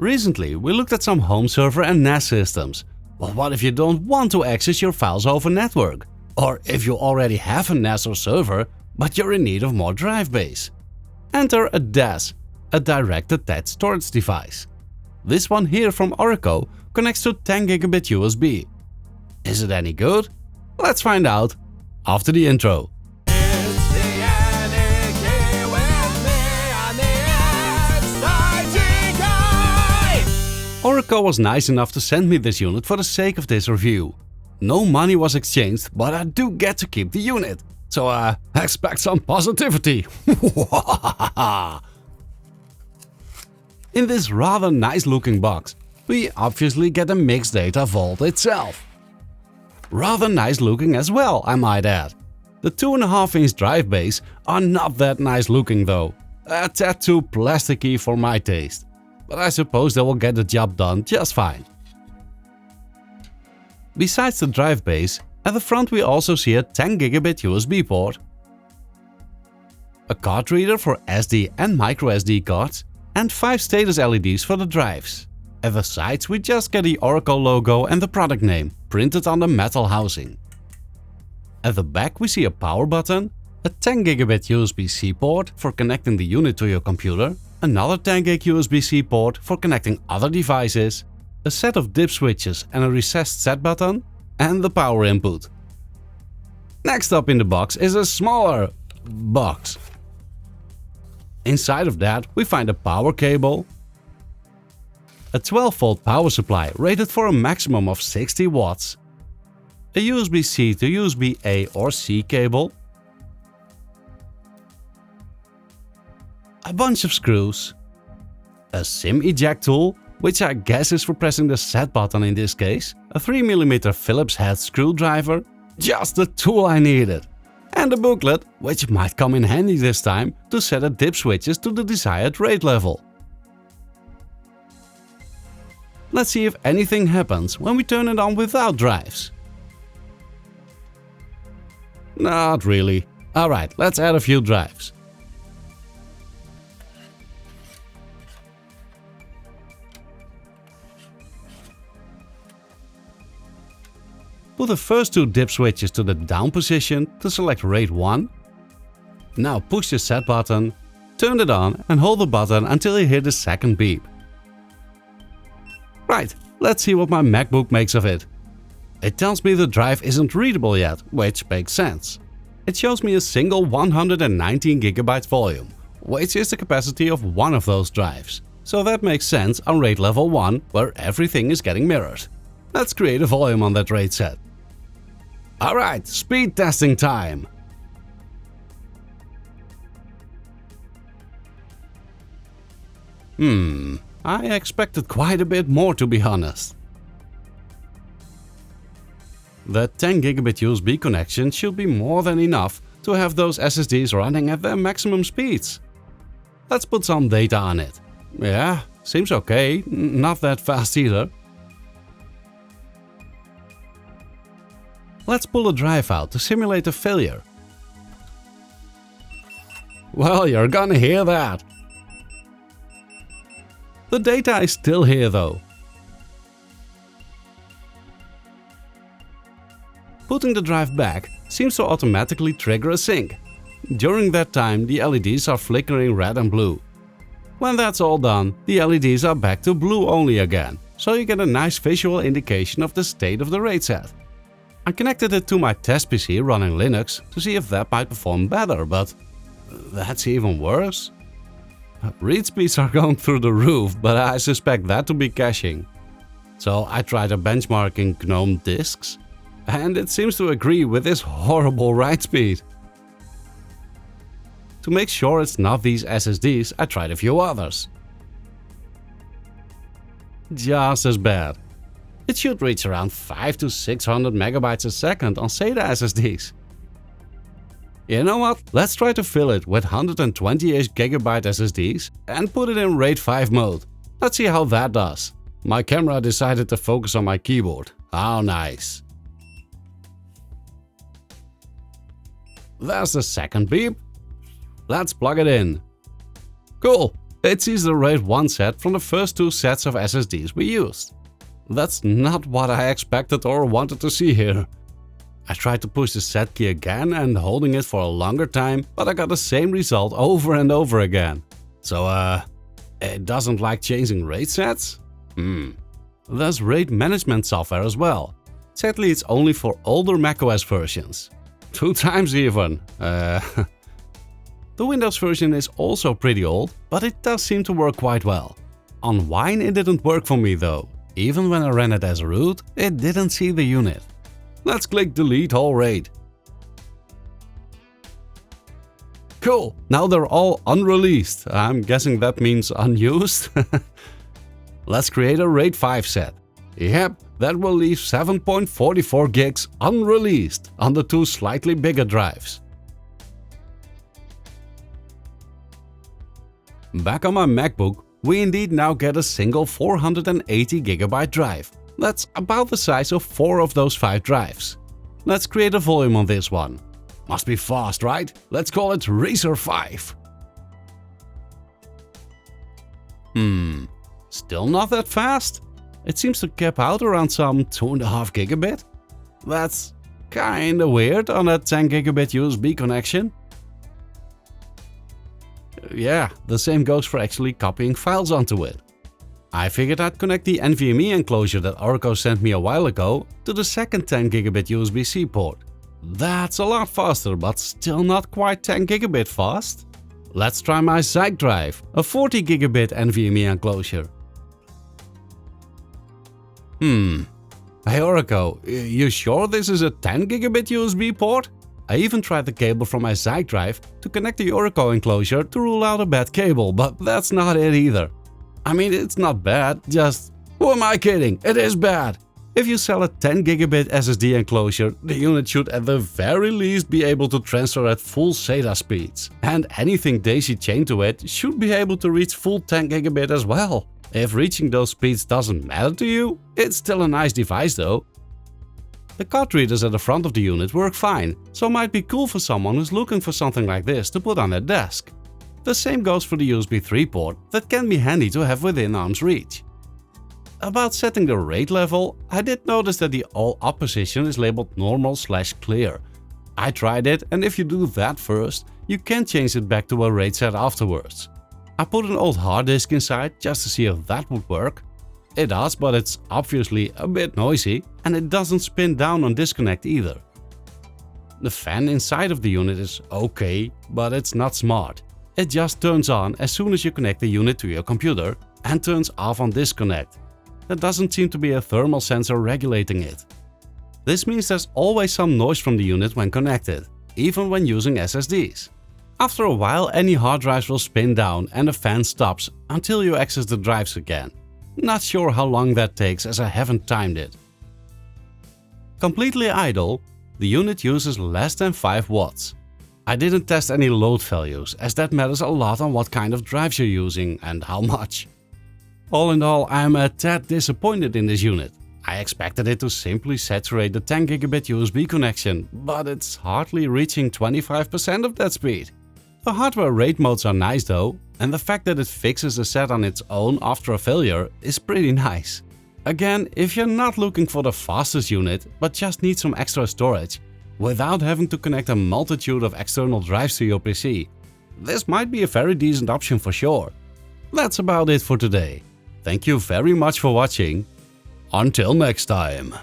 Recently, we looked at some home server and NAS systems. Well, what if you don't want to access your files over network? Or if you already have a NAS or server, but you're in need of more drive base? Enter a DAS, a direct attached storage device. This one here from Orico connects to 10 gigabit USB. Is it any good? Let's find out after the intro. Orico was nice enough to send me this unit for the sake of this review. No money was exchanged, but I do get to keep the unit. So expect some positivity. In this rather nice looking box, we obviously get a MixData Vault itself. Rather nice looking as well, I might add. The 2.5-inch drive bays are not that nice looking though. A tad too plasticky for my taste. But I suppose they will get the job done just fine. Besides the drive base, at the front we also see a 10 gigabit USB port, a card reader for SD and microSD cards, and 5 status LEDs for the drives. At the sides we just get the Orico logo and the product name printed on the metal housing. At the back we see a power button, a 10 gigabit USB-C port for connecting the unit to your computer, another 10 gig USB-C port for connecting other devices, a set of dip switches and a recessed set button, and the power input. Next up in the box is a smaller box. Inside of that we find a power cable, a 12-volt power supply rated for a maximum of 60 watts, a USB-C to USB-A or C cable, a bunch of screws, a SIM eject tool, which I guess is for pressing the set button in this case, a 3mm Phillips head screwdriver, just the tool I needed, and a booklet, which might come in handy this time to set the dip switches to the desired rate level. Let's see if anything happens when we turn it on without drives. Not really. Alright, let's add a few drives. Put the first 2 dip switches to the down position to select rate 1. Now push the set button, turn it on and hold the button until you hear the second beep. Right, let's see what my MacBook makes of it. It tells me the drive isn't readable yet, which makes sense. It shows me a single 119 GB volume, which is the capacity of one of those drives. So that makes sense on rate level 1, where everything is getting mirrored. Let's create a volume on that rate set. Alright, speed testing time! I expected quite a bit more, to be honest. The 10 gigabit USB connection should be more than enough to have those SSDs running at their maximum speeds. Let's put some data on it. Yeah, seems okay, not that fast either. Let's pull a drive out to simulate a failure. Well, you're gonna hear that. The data is still here though. Putting the drive back seems to automatically trigger a sync. During that time the LEDs are flickering red and blue. When that's all done, the LEDs are back to blue only again, so you get a nice visual indication of the state of the rate set. I connected it to my test PC running Linux to see if that might perform better, but that's even worse. Read speeds are going through the roof, but I suspect that to be caching. So I tried a benchmark in GNOME disks, and it seems to agree with this horrible write speed. To make sure it's not these SSDs, I tried a few others. Just as bad. It should reach around 500 to 600 megabytes a second on SATA SSDs. You know what? Let's try to fill it with 128 GB SSDs and put it in RAID 5 mode. Let's see how that does. My camera decided to focus on my keyboard. How nice. There's the second beep. Let's plug it in. Cool. It sees the RAID 1 set from the first 2 sets of SSDs we used. That's not what I expected or wanted to see here. I tried to push the set key again and holding it for a longer time, but I got the same result over and over again. So it doesn't like changing RAID sets? There's RAID management software as well. Sadly, it's only for older macOS versions. 2 times even. The Windows version is also pretty old, but it does seem to work quite well. On Wine it didn't work for me though. Even when I ran it as root, it didn't see the unit. Let's click delete all RAID. Cool, now they're all unreleased. I'm guessing that means unused. Let's create a RAID 5 set. Yep, that will leave 7.44 gigs unreleased on the 2 slightly bigger drives. Back on my MacBook, we indeed now get a single 480GB drive. That's about the size of 4 of those 5 drives. Let's create a volume on this one. Must be fast, right? Let's call it Racer 5. Still not that fast? It seems to cap out around some 2.5 gigabit. That's kinda weird on a 10 gigabit USB connection. Yeah, the same goes for actually copying files onto it. I figured I'd connect the NVMe enclosure that Orico sent me a while ago to the second 10 gigabit USB-C port. That's a lot faster, but still not quite 10 gigabit fast. Let's try my Zyke drive, a 40 gigabit NVMe enclosure. Hey Orico, you sure this is a 10 gigabit USB port? I even tried the cable from my Zyke drive to connect the Orico enclosure to rule out a bad cable, but that's not it either. I mean, it's not bad, just… Who am I kidding? It is bad! If you sell a 10 gigabit SSD enclosure, the unit should at the very least be able to transfer at full SATA speeds. And anything daisy chained to it should be able to reach full 10 gigabit as well. If reaching those speeds doesn't matter to you, it's still a nice device though. The card readers at the front of the unit work fine, so might be cool for someone who's looking for something like this to put on their desk. The same goes for the USB 3 port that can be handy to have within arm's reach. About setting the RAID level, I did notice that the all up position is labeled normal/clear. I tried it, and if you do that first, you can change it back to a RAID set afterwards. I put an old hard disk inside just to see if that would work. It does, but it's obviously a bit noisy and it doesn't spin down on disconnect either. The fan inside of the unit is okay, but it's not smart. It just turns on as soon as you connect the unit to your computer and turns off on disconnect. There doesn't seem to be a thermal sensor regulating it. This means there's always some noise from the unit when connected, even when using SSDs. After a while, any hard drives will spin down and the fan stops until you access the drives again. Not sure how long that takes as I haven't timed it. Completely idle, the unit uses less than 5 watts. I didn't test any load values, as that matters a lot on what kind of drives you're using and how much. All in all, I'm a tad disappointed in this unit. I expected it to simply saturate the 10 gigabit USB connection, but it's hardly reaching 25% of that speed. The hardware RAID modes are nice though, and the fact that it fixes the set on its own after a failure is pretty nice. Again, if you're not looking for the fastest unit, but just need some extra storage, without having to connect a multitude of external drives to your PC, this might be a very decent option for sure. That's about it for today. Thank you very much for watching. Until next time.